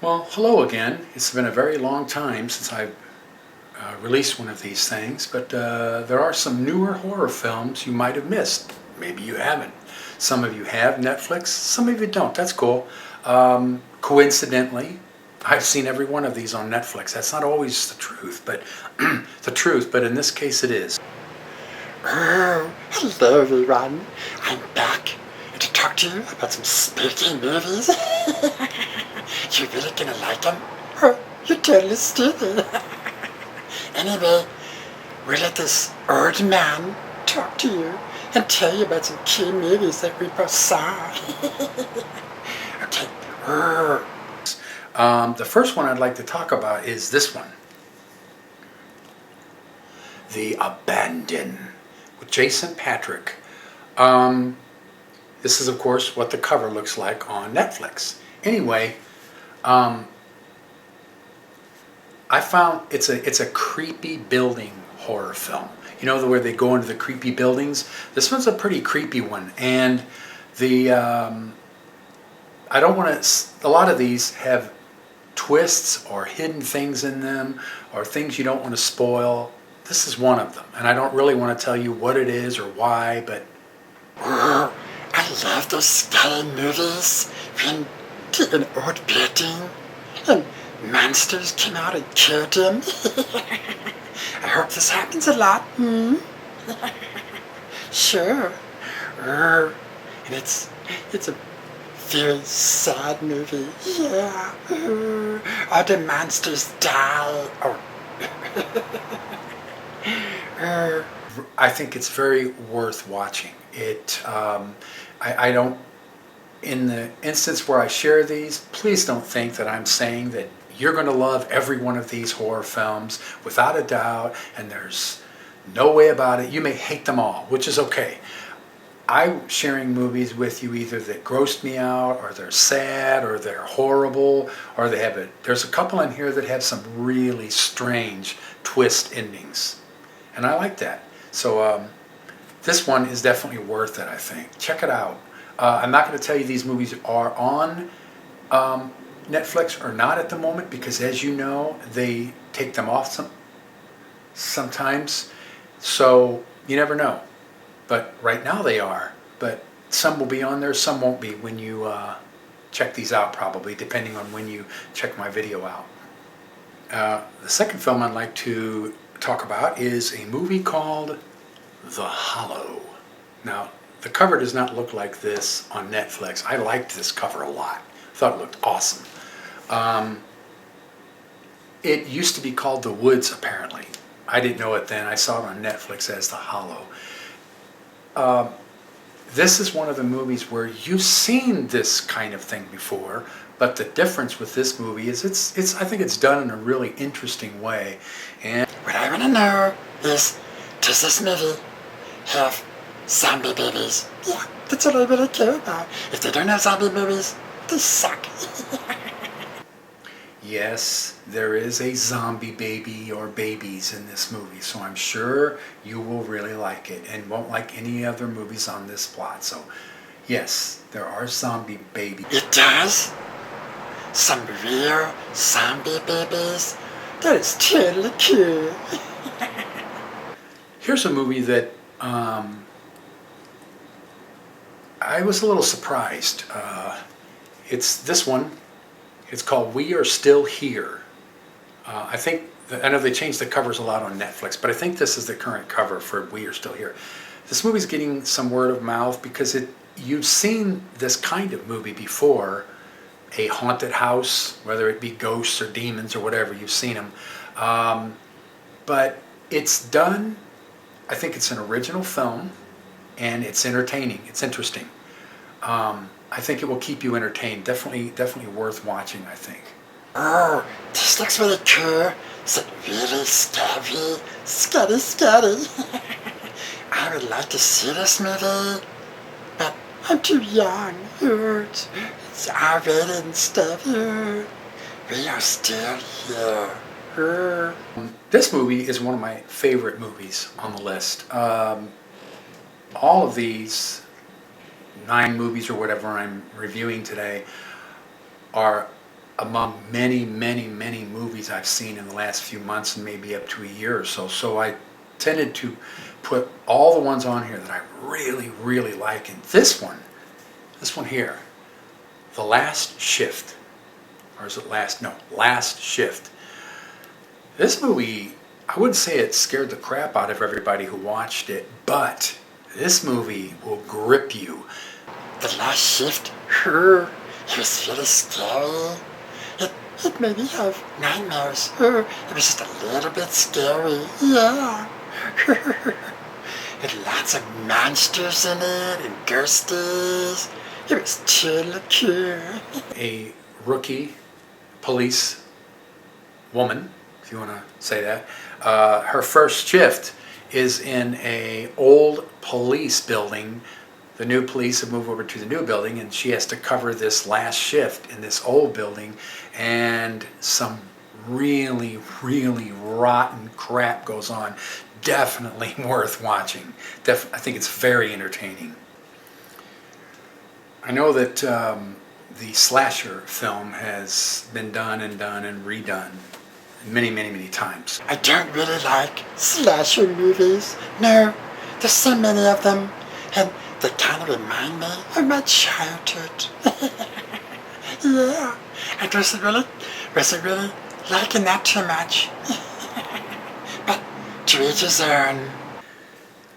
Well, hello again. It's been a very long time since I've released one of these things, but there are some newer horror films you might have missed. Maybe you haven't. Some of you have Netflix, some of you don't. That's cool. Coincidentally, I've seen every one of these on Netflix. That's not always the truth, but but in this case it is. Oh, hello everyone. I'm back to talk to you about some spooky movies. You're really gonna like them? Oh, you're totally stupid. Anyway, we'll let this old man talk to you and tell you about some key movies that we both saw. Okay. The first one I'd like to talk about is this one. The Abandon with Jason Patric. This is, of course, what the cover looks like on Netflix. Anyway, I found it's a creepy building horror film. You know, where they go into the creepy buildings? This one's a pretty creepy one. And the I don't want to... A lot of these have twists or hidden things in them or things you don't want to spoil. This is one of them. And I don't really want to tell you what it is or why, but... Oh, I love those scary movies when to an old building and monsters came out and killed him. I hope this happens a lot. Sure. And it's a very sad movie. Yeah. All the monsters die. I think it's very worth watching. I don't, in the instance where I share these, please don't think that I'm saying that you're going to love every one of these horror films without a doubt, and there's no way about it. You may hate them all, which is okay. I'm sharing movies with you either that grossed me out, or they're sad, or they're horrible, or there's a couple in here that have some really strange twist endings. And I like that. So this one is definitely worth it, I think. Check it out. I'm not going to tell you these movies are on Netflix or not at the moment, because as you know, they take them off sometimes. So you never know. But right now they are. But some will be on there, some won't be when you check these out, probably, depending on when you check my video out. The second film I'd like to talk about is a movie called The Hallow. Now, the cover does not look like this on Netflix. I liked this cover a lot. I thought it looked awesome. It used to be called The Woods, apparently. I didn't know it then. I saw it on Netflix as The Hallow. This is one of the movies where you've seen this kind of thing before, but the difference with this movie is I think it's done in a really interesting way. And what I want to know is, does this movie have zombie babies? Yeah, that's all I really care about. If they don't have zombie movies, they suck. yes, there is a zombie baby or babies in this movie, so I'm sure you will really like it and won't like any other movies on this plot. So yes, there are zombie babies. It does? Some real zombie babies? That is totally cool. Here's a movie that I was a little surprised. It's this one. It's called We Are Still Here. I know they changed the covers a lot on Netflix, but I think this is the current cover for We Are Still Here. This movie's getting some word of mouth because you've seen this kind of movie before, a haunted house, whether it be ghosts or demons or whatever, you've seen them. But it's done, I think it's an original film, and it's entertaining, it's interesting. I think it will keep you entertained. Definitely worth watching, I think. Oh, this looks really cool. Is it really scary? Scary. I would like to see this movie, but I'm too young. It's R-rated and stuff. We are still here. This movie is one of my favorite movies on the list. All of these 9 movies or whatever I'm reviewing today are among many, many, many movies I've seen in the last few months and maybe up to a year or so. So I tended to put all the ones on here that I really, really like. And this one here, The Last Shift. Or is it last? No, Last Shift. This movie, I wouldn't say it scared the crap out of everybody who watched it, but this movie will grip you. The Last Shift, it was really scary. It made me have nightmares. It was just a little bit scary, yeah. It had lots of monsters in it and ghosties. It was chill cool. A rookie police woman, if you want to say that, her first shift is in a old police building. The new police have moved over to the new building, and she has to cover this last shift in this old building, and some really, really rotten crap goes on. Definitely worth watching. I think it's very entertaining. I know that the slasher film has been done and redone many, many, many times. I don't really like slasher movies. No, there's so many of them, and they kind of remind me of my childhood. Yeah, I wasn't really liking that too much. But to each his own.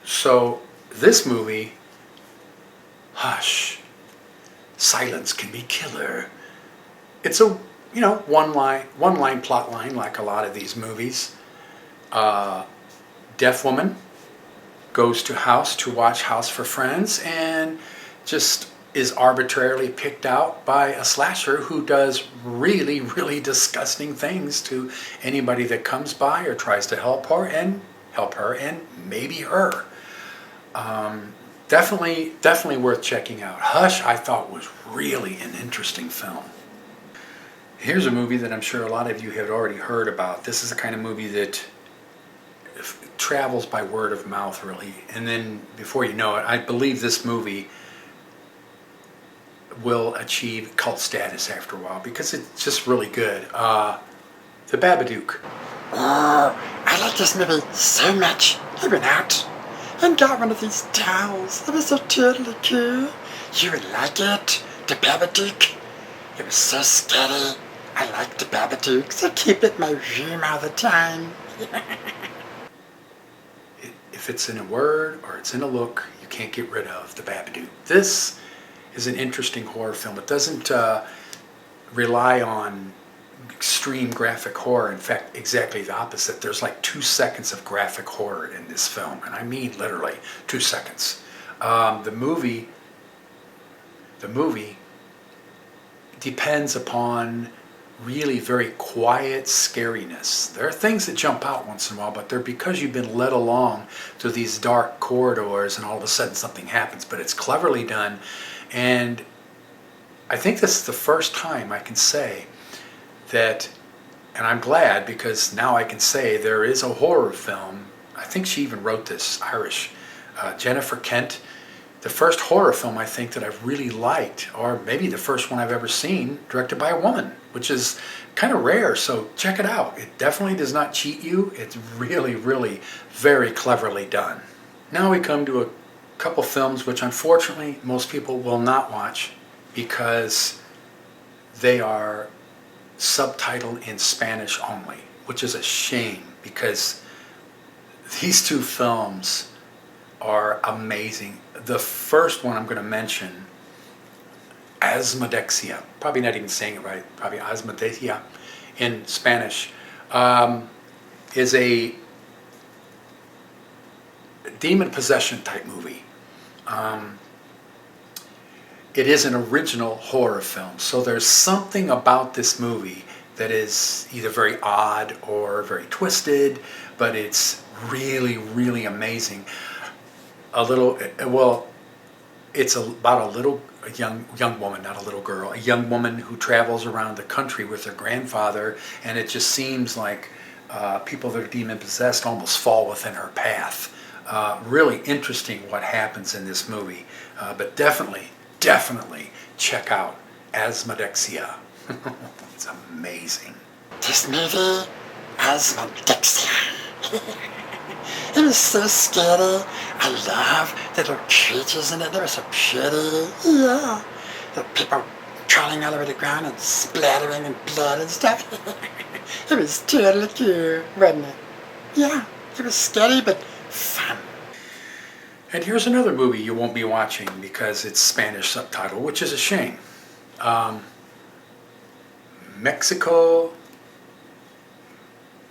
So this movie, Hush, silence can be killer. It's a one line plot line like a lot of these movies. Deaf woman goes to house to watch House for Friends and just is arbitrarily picked out by a slasher who does really, really disgusting things to anybody that comes by or tries to help her and maybe her. Definitely worth checking out. Hush, I thought, was really an interesting film. Here's a movie that I'm sure a lot of you have already heard about. This is the kind of movie that travels by word of mouth, really. And then before you know it, I believe this movie will achieve cult status after a while because it's just really good. The Babadook. Oh, I like this movie so much. I went out and got one of these towels. It was so totally cool. You would like it. The Babadook. It was so scary. I like the Babadook, so I keep it in my room all the time. If it's in a word or it's in a look, you can't get rid of the Babadook. This is an interesting horror film. It doesn't rely on extreme graphic horror. In fact, exactly the opposite. There's like 2 seconds of graphic horror in this film, and I mean literally 2 seconds. The movie depends upon really very quiet scariness. There are things that jump out once in a while, but they're because you've been led along through these dark corridors and all of a sudden something happens, but it's cleverly done. And I think this is the first time I can say that, and I'm glad because now I can say there is a horror film. I think she even wrote this, Irish, Jennifer Kent. The first horror film I think that I've really liked, or maybe the first one I've ever seen, directed by a woman, which is kind of rare, so check it out. It definitely does not cheat you. It's really, really very cleverly done. Now we come to a couple films which unfortunately most people will not watch because they are subtitled in Spanish only, which is a shame because these 2 films are amazing. The first one I'm going to mention, Asmodexia, probably not even saying it right, probably Asmodexia in Spanish, is a demon possession type movie. It is an original horror film, so there's something about this movie that is either very odd or very twisted, but it's really, really amazing. It's about a young woman, not a little girl, a young woman who travels around the country with her grandfather, and it just seems like people that are demon possessed almost fall within her path. Really interesting what happens in this movie, but definitely check out Asmodexia. It's amazing. This movie, Asmodexia. It was so scary. I love the little creatures in it. They were so pretty. Yeah. The people crawling all over the ground and splattering in blood and stuff. It was totally cool, wasn't it? Yeah, it was scary but fun. And here's another movie you won't be watching because it's Spanish subtitle, which is a shame. Mexico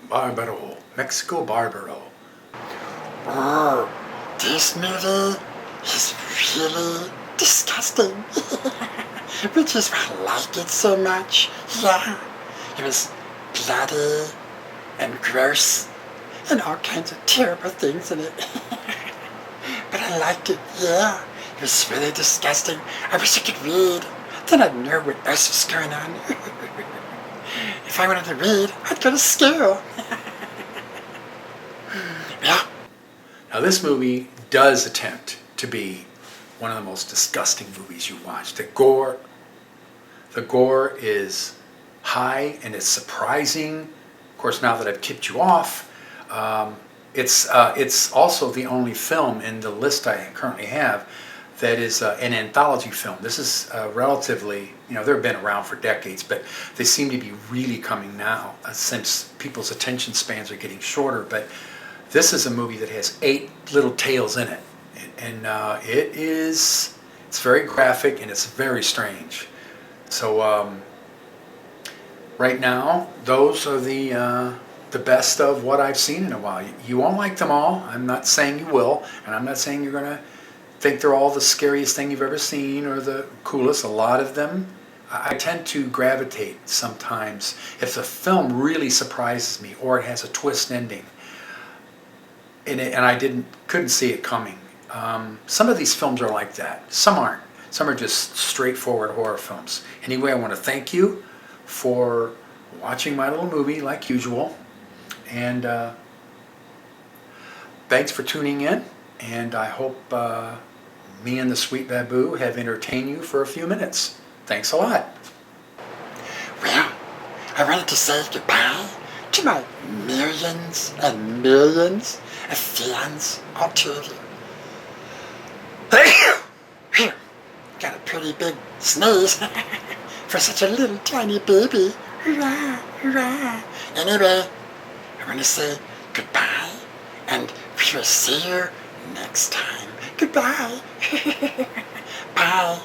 Barbaro. Mexico Barbaro. Oh, this movie is really disgusting. Which is why I like it so much. Yeah, it was bloody and gross and all kinds of terrible things in it. But I liked it, yeah. It was really disgusting. I wish I could read. Then I'd know what else was going on. If I wanted to read, I'd go to school. Yeah. Now this movie does attempt to be one of the most disgusting movies you watch. The gore is high and it's surprising. Of course, now that I've kicked you off, it's also the only film in the list I currently have that is an anthology film. This is relatively, they've been around for decades, but they seem to be really coming now since people's attention spans are getting shorter. But this is a movie that has 8 little tales in it, and it's very graphic and it's very strange. So right now, those are the best of what I've seen in a while. You won't like them all. I'm not saying you will, and I'm not saying you're going to think they're all the scariest thing you've ever seen or the coolest. A lot of them, I tend to gravitate sometimes if the film really surprises me or it has a twist ending, and I couldn't see it coming. Some of these films are like that. Some aren't. Some are just straightforward horror films. Anyway, I want to thank you for watching my little movie like usual. And thanks for tuning in. And I hope me and the Sweet Baboo have entertained you for a few minutes. Thanks a lot. Well, I wanted to say goodbye to my millions and millions of fans on TV. Phew, got a pretty big sneeze for such a little tiny baby. Hurrah, hurrah. Anyway, I want to say goodbye, and we will see you next time. Goodbye. Bye.